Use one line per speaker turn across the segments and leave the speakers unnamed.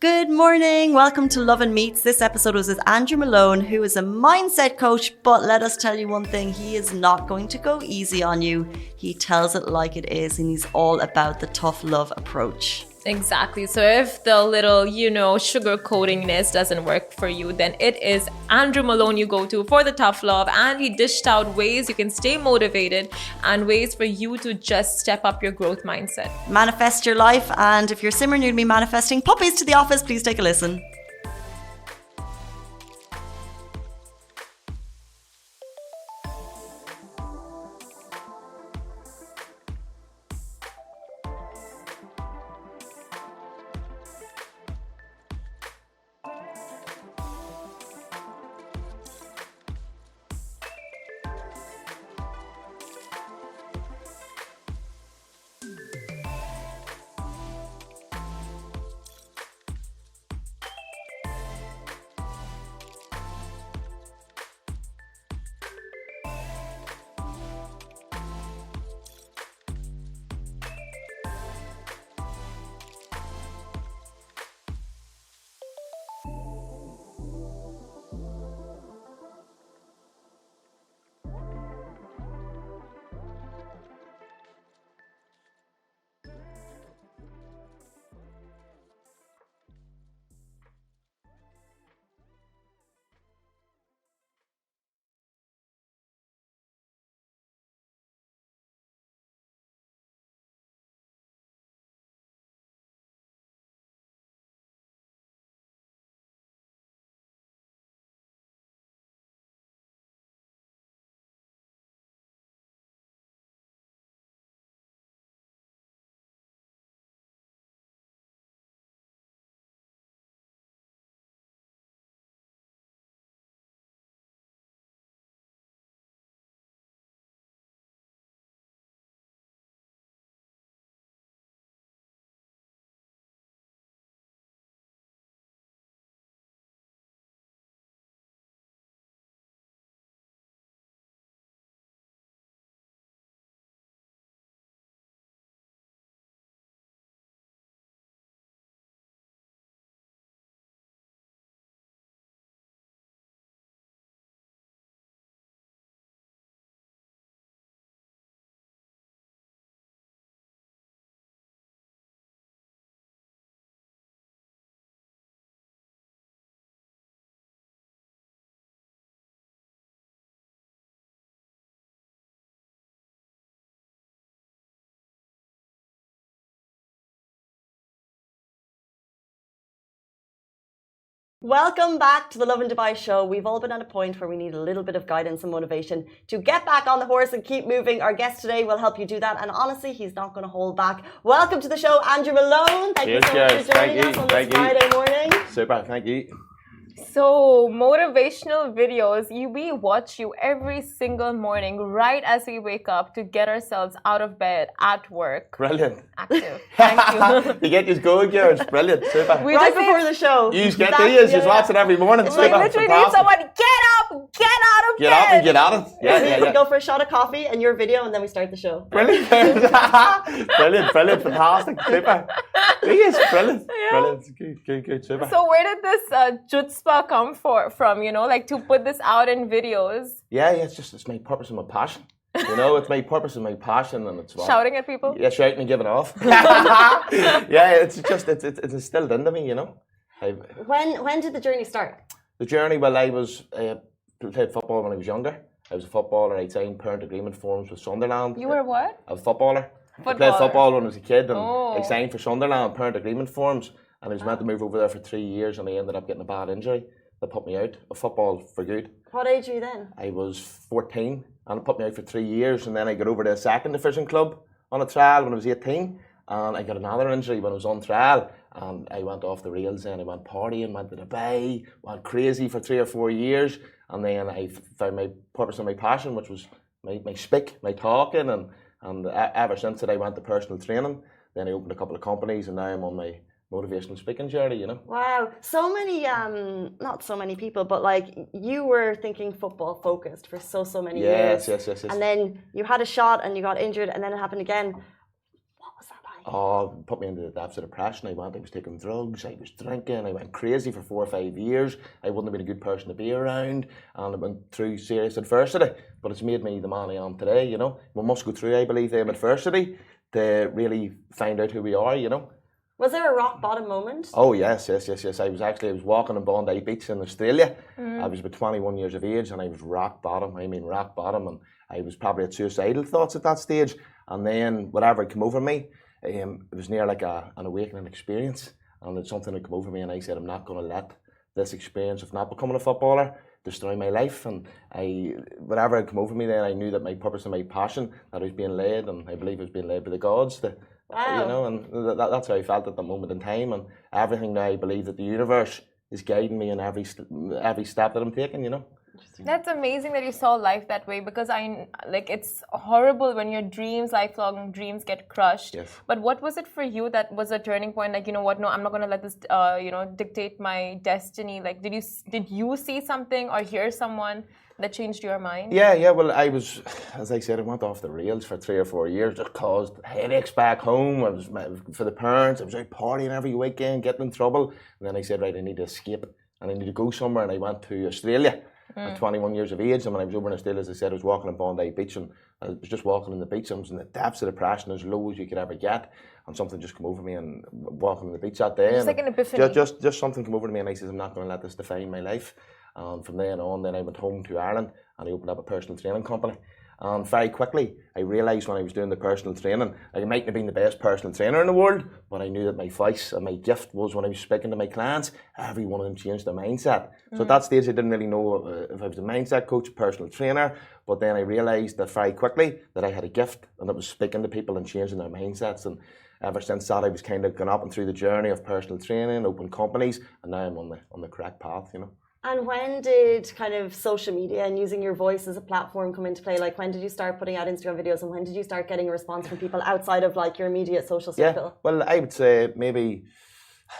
Good morning. Welcome to Lovin Meets. This episode was with Andrew Malone, who is a mindset coach, but let us tell you one thing, he is not going to go easy on you. He tells it like it is, and he's all about the tough love approach.
Exactly. So if the little, sugar coatingness doesn't work for you, then it is Andrew Malone you go to for the tough love. And he dished out ways you can stay motivated and ways for you to just step up your growth mindset.
Manifest your life. And if you're similar and you're going to be manifesting puppies to the office, please take a listen. Welcome back to the Lovin Dubai Show. We've all been at a point where we need a little bit of guidance and motivation to get back on the horse and keep moving. Our guest today will help you do that, and honestly, he's not going to hold back. Welcome to the show, Andrew Malone. Thank you so much for joining us on this Friday morning.
Super, thank you.
So motivational videos, we watch you every single morning right as we wake up to get ourselves out of bed at work.
Brilliant.
Active. Thank you.
You get these going, girls. Brilliant. Super.
Right before the show.
You get these. You watch it every morning.
We
Super.
literally need someone, get up, get out of
Get
bed.
up and get at it. Yeah.
We go for a shot of coffee and your video, and then we start the show.
Brilliant. Brilliant. Fantastic. Super. Yes, brilliant.
Yeah.
Brilliant. Good. Super.
So where did this chutzpah come from, to put this out in videos?
Yeah, it's my purpose and my passion. It's my purpose and my passion, and it's what?
Shouting at people?
Yeah, shouting and giving off. Yeah, it's instilled into me,
When did the journey start?
The journey, well, I played football when I was younger. I was a footballer. I signed parent agreement forms with Sunderland.
You were what?
A footballer. I played football when I was a kid, and I signed for Sunderland parent agreement forms, and I was meant to move over there for 3 years, and I ended up getting a bad injury that put me out of football for good.
What age were you then?
I was 14, and it put me out for 3 years, and then I got over to a second division club on a trial when I was 18, and I got another injury when I was on trial, and I went off the rails, and I went partying, went to Dubai, went crazy for 3 or 4 years, and then I found my purpose and my passion, which was my speak, my talking, and ever since that I went to personal training. Then I opened a couple of companies, and now I'm on my motivational speaking journey,
Wow. So many, not so many people, but like you were thinking football focused for so many years.
Yes.
And then you had a shot and you got injured, and then it happened again. What was that like?
Put me into the depths of depression. I was taking drugs, I was drinking, I went crazy for 4 or 5 years. I wouldn't have been a good person to be around, and I went through serious adversity. But it's made me the man I am today, you know. We must go through, I believe, adversity to really find out who we are, you know.
Was there a rock bottom moment?
Oh yes. I was walking on Bondi Beach in Australia. I was about 21 years of age, and I was rock bottom. I mean rock bottom, and I was probably at suicidal thoughts at that stage. And then whatever came over me, it was near like an awakening experience, and it's something that came over me, and I said, I'm not going to let this experience of not becoming a footballer destroy my life. And whatever had come over me, then I knew that my purpose and my passion, that I was being led, and I believe I was being led by the gods.
Wow.
You know, and that's how I felt at that moment in time, and everything now I believe that the universe is guiding me in every step that I'm taking, you know.
That's amazing that you saw life that way, because it's horrible when your lifelong dreams get crushed.
Yes.
But what was it for you that was a turning point? Like, you know what? No, I'm not going to let this, dictate my destiny. Like, did you see something or hear someone that changed your mind?
Yeah. Well, I was, as I said, I went off the rails for 3 or 4 years. It caused headaches back home. For the parents. I was out partying every weekend, getting in trouble. And then I said, right, I need to escape, and I need to go somewhere. And I went to Australia. At 21 years of age, and when I was over in Australia, as I said, I was walking on Bondi Beach, and I was just walking on the beach. I was in the depths of depression, as low as you could ever get, and something just came over me, and walking on the beach that day.
Just like an epiphany.
Just something came over to me, and I said, I'm not going to let this define my life. And from then on, I went home to Ireland, and I opened up a personal training company. And very quickly, I realised when I was doing the personal training, I mightn't have been the best personal trainer in the world, but I knew that my voice and my gift was when I was speaking to my clients, every one of them changed their mindset. So at that stage, I didn't really know if I was a mindset coach, personal trainer, but then I realised that very quickly that I had a gift, and that was speaking to people and changing their mindsets. And ever since that, I was kind of gone up and through the journey of personal training, open companies, and now I'm on the correct path, you know.
And when did kind of social media and using your voice as a platform come into play? Like, when did you start putting out Instagram videos, and when did you start getting a response from people outside of like your immediate social circle?
Yeah, well, I would say maybe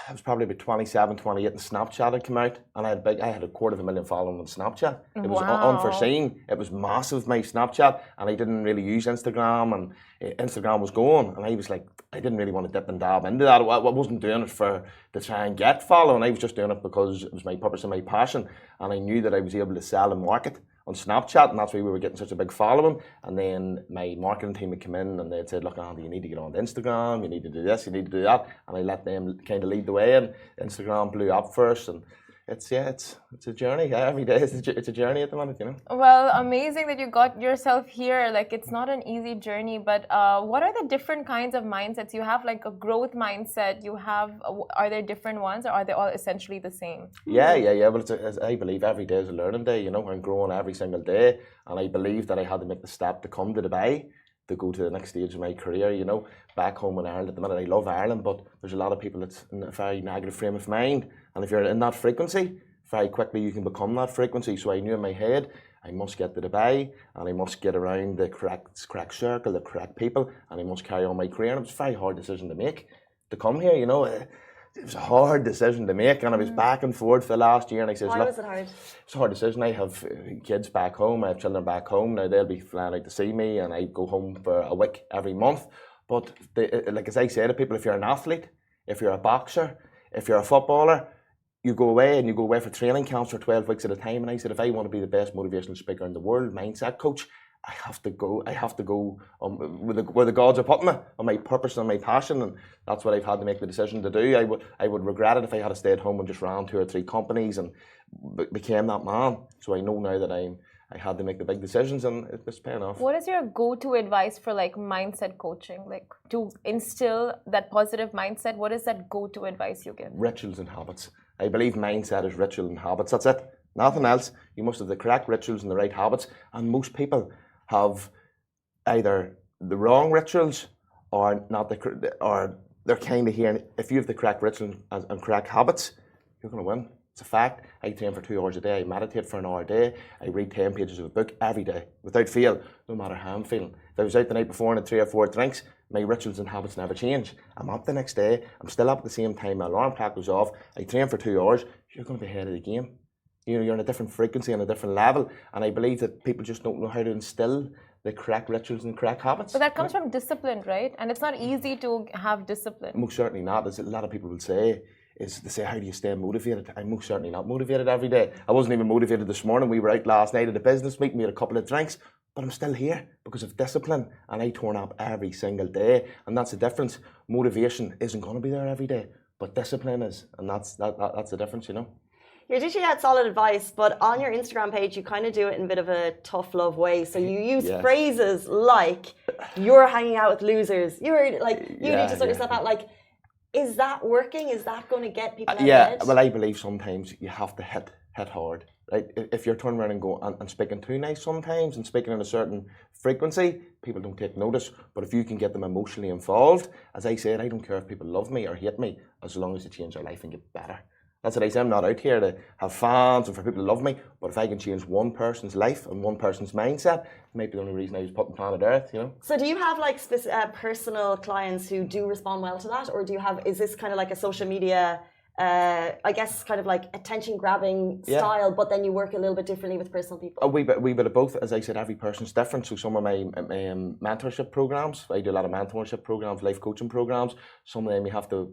I was probably about 27, 28, and Snapchat had come out, and I had 250,000 followers on Snapchat. It was unforeseen. It was massive, my Snapchat, and I didn't really use Instagram, and Instagram was going, and I was like, I didn't really want to dip and dab into that. I wasn't doing it to try and get following. I was just doing it because it was my purpose and my passion, and I knew that I was able to sell and market on Snapchat, and that's why we were getting such a big following. And then my marketing team would come in, and they'd said, look, Andy, you need to get on Instagram, you need to do this, you need to do that. And I let them kind of lead the way, and Instagram blew up first. And it's a journey. Every day it's a journey at the moment, you know.
Well, amazing that you got yourself here. Like, it's not an easy journey, but what are the different kinds of mindsets? You have like a growth mindset. Are there different ones, or are they all essentially the same?
Yeah. But I believe every day is a learning day, you know. I'm growing every single day, and I believe that I had to make the step to come to Dubai to go to the next stage of my career, you know. Back home in Ireland at the minute, I love Ireland, but there's a lot of people that's in a very negative frame of mind. And if you're in that frequency, very quickly you can become that frequency. So I knew in my head, I must get to Dubai, and I must get around the correct circle, the correct people, and I must carry on my career. And it was a very hard decision to make, to come here, you know. It was a hard decision to make, and I was back and forth for the last year, and I said,
why was it hard?
It's a hard decision. I have kids back home, I have children back home. Now they'll be flying out to see me, and I go home for a week every month. But like as I say to people, if you're an athlete, if you're a boxer, if you're a footballer, you go away for training camps for 12 weeks at a time. And I said, if I want to be the best motivational speaker in the world, mindset coach, I have to go where the gods are putting me, on my purpose and my passion, and that's what I've had to make the decision to do. I would regret it if I had stayed home and just ran 2 or 3 companies and became that man. So I know now that I had to make the big decisions, and it's paying off.
What is your go-to advice for like mindset coaching, like to instill that positive mindset? What is that go-to advice you give?
Rituals and habits. I believe mindset is ritual and habits. That's it. Nothing else. You must have the correct rituals and the right habits. And most people have either the wrong rituals or not or they're kind of here. If you have the correct rituals and correct habits, you're going to win. It's a fact. I train for 2 hours a day. I meditate for an hour a day. I read 10 pages of a book every day without fail, no matter how I'm feeling. If I was out the night before and had 3 or 4 drinks, my rituals and habits never change. I'm up the next day. I'm still up at the same time. My alarm clock goes off. I train for 2 hours. You're going to be ahead of the game. You're in a different frequency and a different level. And I believe that people just don't know how to instill the correct rituals and correct habits.
But that comes from discipline, right? And it's not easy to have discipline.
Most certainly not. As a lot of people will say, is they say, how do you stay motivated? I'm most certainly not motivated every day. I wasn't even motivated this morning. We were out last night at a business meeting, we had a couple of drinks, but I'm still here because of discipline, and I turn up every single day, and that's the difference. Motivation isn't going to be there every day, but discipline is, and that's the difference, you know.
You're dishing out solid advice, but on your Instagram page, you kind of do it in a bit of a tough love way. So you use phrases like, you're hanging out with losers. You're like, you need to sort yourself out. Like, is that working? Is that going to get people out of bed?
Well, I believe sometimes you have to hit hard. Right? If you're turning around and going and speaking too nice sometimes and speaking in a certain frequency, people don't take notice. But if you can get them emotionally involved, as I said, I don't care if people love me or hate me, as long as they change their life and get better. That's what I say. I'm not out here to have fans and for people to love me, but if I can change one person's life and one person's mindset, it might be the only reason I was put on planet Earth, you know.
So do you have like personal clients who do respond well to that, or do you have, is this kind of like a social media, I guess kind of like attention grabbing style, but then you work a little bit differently with personal people?
A wee bit of both. As I said, every person's different. So some of my mentorship programs, I do a lot of mentorship programs, life coaching programs. Some of them you have to,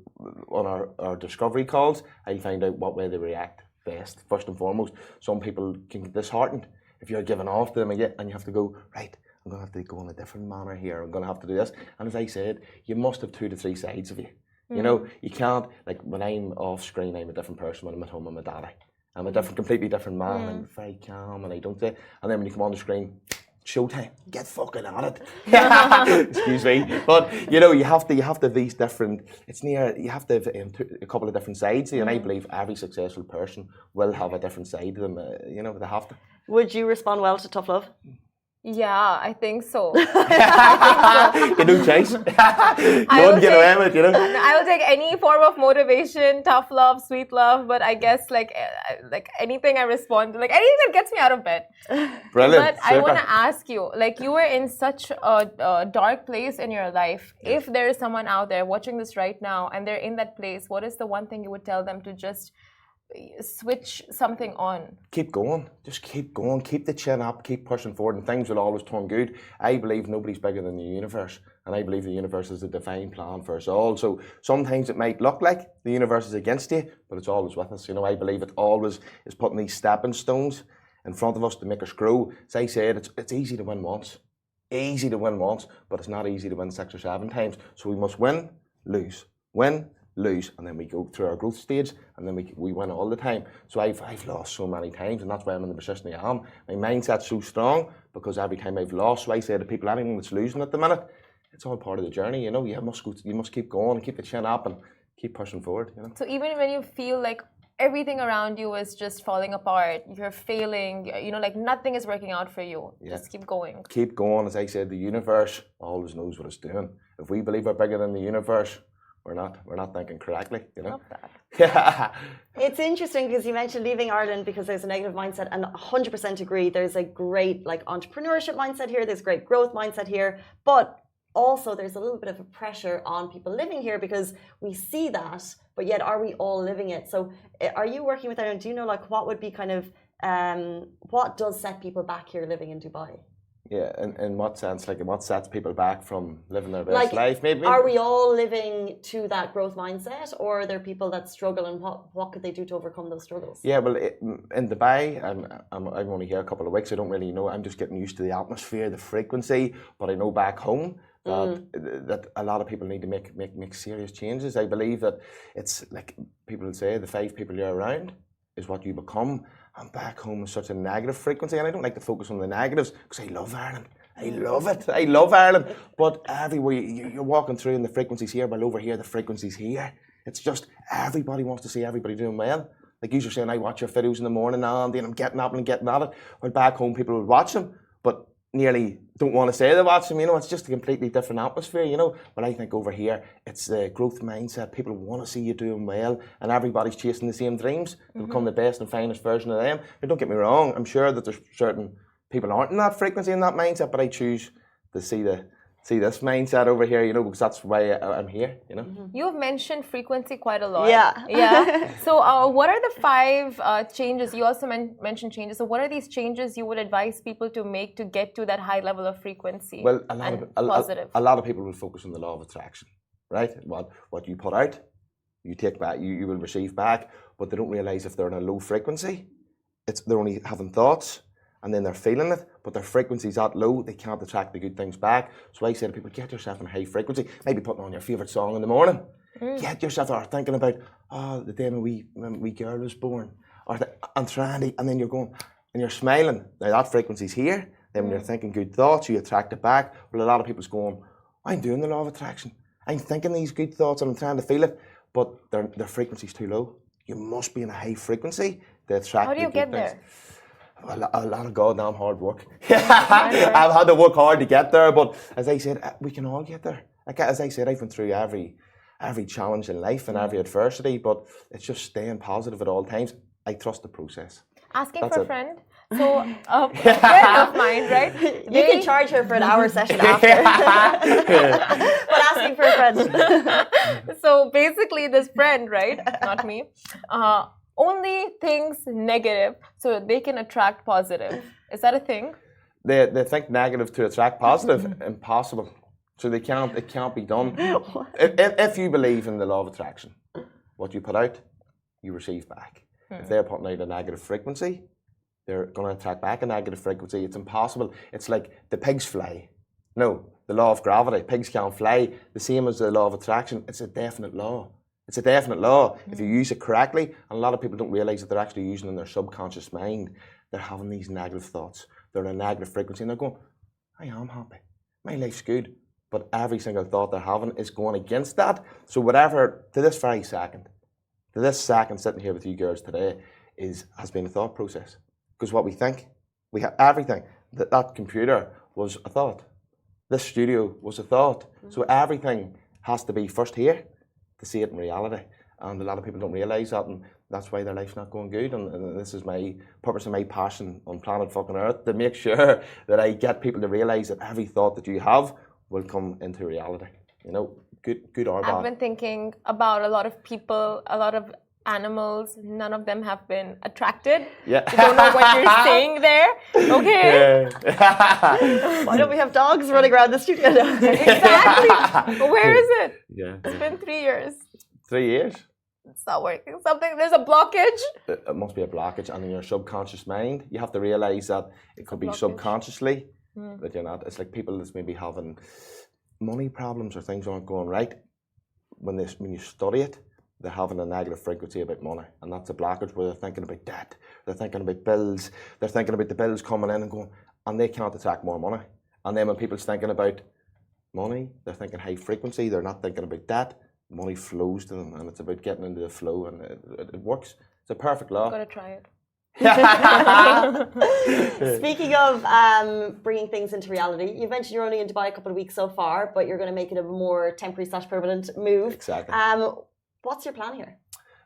on our discovery calls, I find out what way they react best, first and foremost. Some people can get disheartened if you're giving off to them and you have to go, right, I'm going to have to go in a different manner here. I'm going to have to do this. And as I said, you must have 2 to 3 sides of you. You know, you can't, like when I'm off screen, I'm a different person. When I'm at home, I'm a daddy. I'm a completely different man. I'm very calm and I don't say. And then when you come on the screen, showtime, get fucking at it. Excuse me. But, you know, you have to have these different, you have to have a couple of different sides. And I believe every successful person will have a different side to them. You know, they have to.
Would you respond well to tough love?
Yeah, I think so.
You know, Chase. You won't get away with it, you know.
I will take any form of motivation, tough love, sweet love, but I guess like anything I respond to, like anything that gets me out of bed.
Brilliant.
But I want to ask you, like you were in such a dark place in your life. If there is someone out there watching this right now and they're in that place, what is the one thing you would tell them to just switch something on?
Keep going. Just keep going. Keep the chin up. Keep pushing forward, and things will always turn good. I believe nobody's bigger than the universe, and I believe the universe is a divine plan for us all. So sometimes it might look like the universe is against you, but it's always with us. You know, I believe it always is putting these stepping stones in front of us to make us grow. As I said, it's easy to win once. Easy to win once, but it's not easy to win 6 or 7 times. So we must win, lose, win, lose, and then we go through our growth stage, and then we win all the time. So I've lost so many times, and that's why I'm in the position I am. My mindset's so strong because every time I've lost, so I say to people, anyone that's losing at the minute, it's all part of the journey. You know, you must keep going and keep the chin up and keep pushing forward. You know.
So even when you feel like everything around you is just falling apart, you're failing, you know, like nothing is working out for you, just keep going.
Keep going. As I said, the universe always knows what it's doing. If we believe we're bigger than the universe, we're not thinking correctly, you know.
Love that.
Yeah.
It's interesting because you mentioned leaving Ireland because there's a negative mindset, and 100% agree. There's a great like entrepreneurship mindset here. There's great growth mindset here, but also there's a little bit of a pressure on people living here because we see that, but yet are we all living it? So are you working with Ireland? Do you know like what would be kind of what does set people back here living in Dubai?
Yeah, in what sense? Like, in what sets people back from living their best life? Maybe.
Are we all living to that growth mindset, or are there people that struggle, and what could they do to overcome those struggles?
Yeah, well, in Dubai, I'm only here a couple of weeks. I don't really know. I'm just getting used to the atmosphere, the frequency. But I know back home that a lot of people need to make serious changes. I believe that it's like people say, the 5 people you're around is what you become. And back home is such a negative frequency, and I don't like to focus on the negatives because I love Ireland. I love it. I love Ireland. But everywhere you're walking through, and the frequency's here, but over here the frequency's here. It's just everybody wants to see everybody doing well. Like you were saying, I watch your videos in the morning, Andy, and I'm getting up and getting at it. Well, back home people will watch them, but nearly don't want to say they watch them. You know, it's just a completely different atmosphere. You know, but I think over here it's the growth mindset. People want to see you doing well, and everybody's chasing the same dreams to become the best and finest version of them. Now, don't get me wrong. I'm sure that there's certain people aren't in that frequency and that mindset, but I choose to see the see this mindset over here, you know, because that's why I'm here, you know.
You've mentioned frequency quite a lot.
Yeah.
Yeah. So, what are the 5 changes? You also mentioned changes. So, what are these changes you would advise people to make to get to that high level of frequency?
Well,
positive.
a lot of people will focus on the law of attraction, right? What you put out, you take back, you will receive back, but they don't realize if they're in a low frequency, they're only having thoughts. And then they're feeling it, but their frequency's that low, they can't attract the good things back. So I say to people, get yourself in a high frequency. Maybe putting on your favourite song in the morning. Get yourself, or thinking about, the day when wee girl was born. And then you're going, and you're smiling. Now that frequency's here. Then when you're thinking good thoughts, you attract it back. Well, a lot of people's going, I'm doing the law of attraction. I'm thinking these good thoughts and I'm trying to feel it, but their frequency's too low. You must be in a high frequency to attract.
How do you get there?
A lot of goddamn hard work. I've had to work hard to get there, but as I said, we can all get there. Like, as I said, I've been through every challenge in life and every adversity, but it's just staying positive at all times. I trust the process.
Asking for a friend. So, a friend of mine, right?
You can charge her for an hour session after. But asking for a friend.
So basically, this friend, right? Not me. Only thinks negative so they can attract positive. Is that a thing?
They think negative to attract positive. Impossible. So it can't be done. If you believe in the law of attraction, what you put out, you receive back. If they're putting out a negative frequency, they're going to attract back a negative frequency. It's impossible. It's like the pigs fly. No, the law of gravity. Pigs can't fly. The same as the law of attraction. It's a definite law. It's a definite law. If you use it correctly, and a lot of people don't realize that they're actually using it in their subconscious mind, they're having these negative thoughts. They're in a negative frequency and they're going, I am happy. My life's good. But every single thought they're having is going against that. So whatever, to this second sitting here with you girls today, has been a thought process. Because what we think, we have everything. That computer was a thought. This studio was a thought. So everything has to be first here to see it in reality. And a lot of people don't realise that, and that's why their life's not going good. And this is my purpose and my passion on planet fucking Earth, to make sure that I get people to realise that every thought that you have will come into reality. You know, good or bad.
I've been thinking about a lot of people, a lot of animals. None of them have been attracted.
Yeah.
I don't know what you're saying there. Okay.
Yeah.
Why don't we have dogs running around the studio now?
Exactly. Where is it?
Yeah.
It's been 3 years.
3 years?
It's not working. There's a blockage.
It must be a blockage, and in your subconscious mind, you have to realise that it could be subconsciously that you're not. It's like people that's maybe having money problems or things aren't going right. When you study it, they're having a negative frequency about money, and that's a blockage where they're thinking about debt, they're thinking about bills, they're thinking about the bills coming in and going, and they can't attract more money. And then when people's thinking about money, they're thinking high frequency, they're not thinking about debt. Money flows to them, and it's about getting into the flow, and it works. It's a perfect law.
Gotta try it.
Speaking of bringing things into reality, you mentioned you're only in Dubai a couple of weeks so far, but you're going to make it a more temporary/permanent move.
Exactly.
What's your plan here?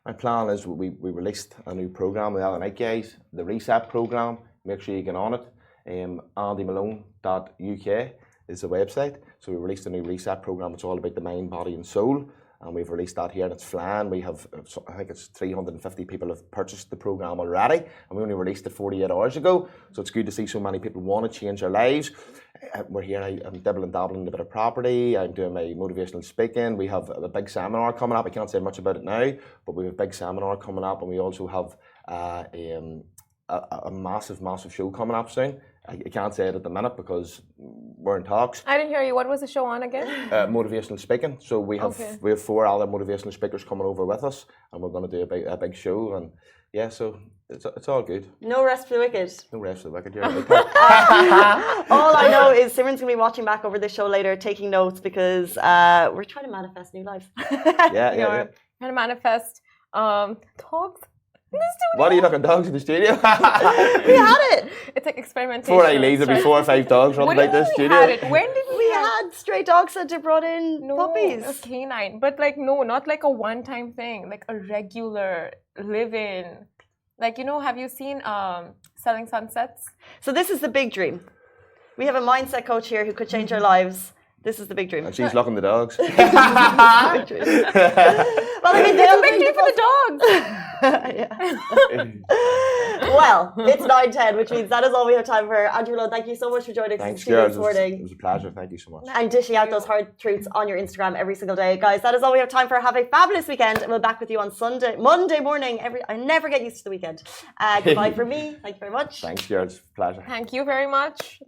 My plan is we released a new program with the Night guys, the Reset program. Make sure you get on it. AndyMalone.uk is the website. So we released a new Reset program. It's all about the mind, body, and soul. And we've released that here, and it's flying. We have, I think it's 350 people have purchased the program already, and we only released it 48 hours ago. So it's good to see so many people want to change their lives. We're here. I'm dabbling in a bit of property. I'm doing my motivational speaking. We have a big seminar coming up. I can't say much about it now, but we have a big seminar coming up, and we also have a massive show coming up soon. I can't say it at the minute because we're in talks.
I didn't hear you. What was the show on again?
Motivational speaking. So we have 4 other motivational speakers coming over with us, and we're going to do a big show. And yeah, so it's all good.
No rest for the wicked.
No rest for the wicked.
All I know is Simran's going to be watching back over this show later, taking notes, because we're trying to manifest new lives.
Yeah.
Trying to manifest talks.
What are you looking dogs in the studio?
We had it.
It's like experimentation.
Before I leave, there'll be 4 or 5 dogs running like this studio.
Had it? When did
We had stray dogs that brought in puppies.
A canine, but like not like a one-time thing, like a regular live-in. Like, have you seen Selling Sunsets?
So this is the big dream. We have a mindset coach here who could change our lives. This is the big dream.
And she's locking the dogs.
Well, I mean,
It's a big dream for the dogs.
Well, it's 9:10, which means that is all we have time for. Andrew Malone, thank you so much for joining us
Thanks,
this
girls.
morning.
It was a pleasure. Thank you so much.
And dishing out those hard truths on your Instagram every single day. Guys, that is all we have time for. Have a fabulous weekend. And we'll be back with you on Monday morning. I never get used to the weekend. Goodbye from me. Thank you very much.
Thanks, girls. Pleasure.
Thank you very much.